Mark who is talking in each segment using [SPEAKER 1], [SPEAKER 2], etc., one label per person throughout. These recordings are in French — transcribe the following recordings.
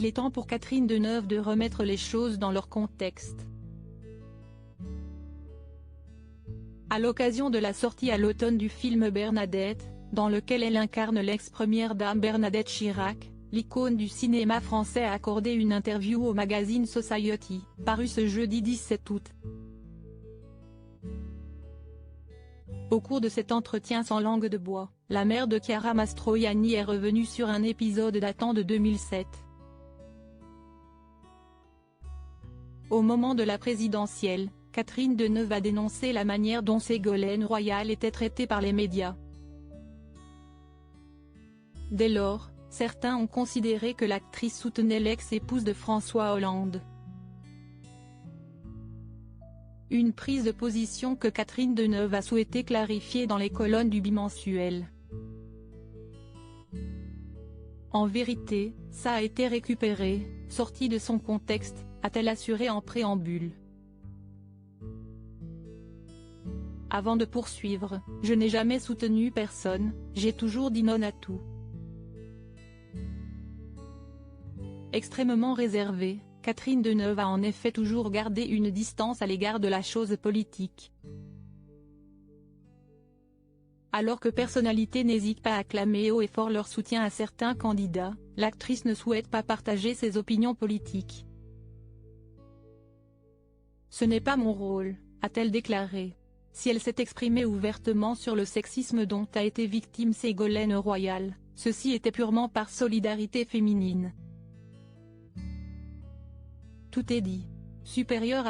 [SPEAKER 1] Il est temps pour Catherine Deneuve de remettre les choses dans leur contexte. À l'occasion de la sortie à l'automne du film Bernadette, dans lequel elle incarne l'ex-première dame Bernadette Chirac, l'icône du cinéma français a accordé une interview au magazine Society, paru ce jeudi 17 août. Au cours de cet entretien sans langue de bois, la mère de Chiara Mastroianni est revenue sur un épisode datant de 2007. Au moment de la présidentielle, Catherine Deneuve a dénoncé la manière dont Ségolène Royal était traitée par les médias. Dès lors, certains ont considéré que l'actrice soutenait l'ex-épouse de François Hollande. Une prise de position que Catherine Deneuve a souhaité clarifier dans les colonnes du bimensuel. En vérité, ça a été récupéré, sorti de son contexte, a-t-elle assuré en préambule. Avant de poursuivre, je n'ai jamais soutenu personne, j'ai toujours dit non à tout. Extrêmement réservée, Catherine Deneuve a en effet toujours gardé une distance à l'égard de la chose politique. Alors que personnalités n'hésitent pas à clamer haut et fort leur soutien à certains candidats, l'actrice ne souhaite pas partager ses opinions politiques. Ce n'est pas mon rôle, a-t-elle déclaré. Si elle s'est exprimée ouvertement sur le sexisme dont a été victime Ségolène Royal, ceci était purement par solidarité féminine. Tout est dit. Supérieur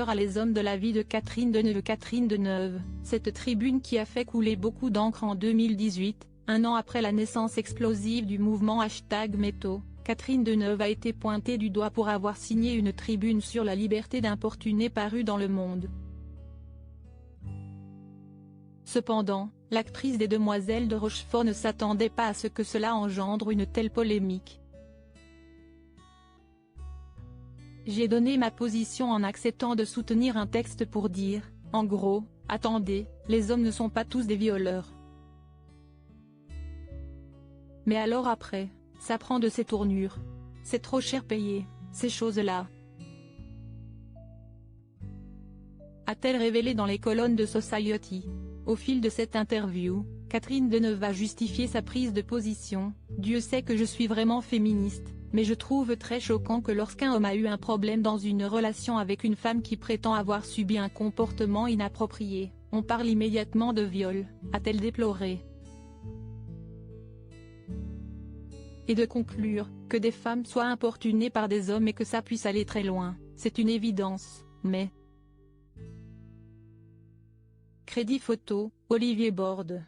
[SPEAKER 1] à les hommes de la vie de Catherine Deneuve. Catherine Deneuve, cette tribune qui a fait couler beaucoup d'encre en 2018, un an après la naissance explosive du mouvement #MeToo, Catherine Deneuve a été pointée du doigt pour avoir signé une tribune sur la liberté d'importuner parue dans Le Monde. Cependant, l'actrice des Demoiselles de Rochefort ne s'attendait pas à ce que cela engendre une telle polémique. J'ai donné ma position en acceptant de soutenir un texte pour dire, en gros, attendez, les hommes ne sont pas tous des violeurs. Mais alors après, ça prend de ces tournures. C'est trop cher payé, ces choses-là. A-t-elle révélé dans les colonnes de Society. Au fil de cette interview, Catherine Deneuve a justifié sa prise de position. Dieu sait que je suis vraiment féministe, mais je trouve très choquant que lorsqu'un homme a eu un problème dans une relation avec une femme qui prétend avoir subi un comportement inapproprié, on parle immédiatement de viol, a-t-elle déploré. Et de conclure, que des femmes soient importunées par des hommes et que ça puisse aller très loin, c'est une évidence, mais... Crédit photo, Olivier Borde.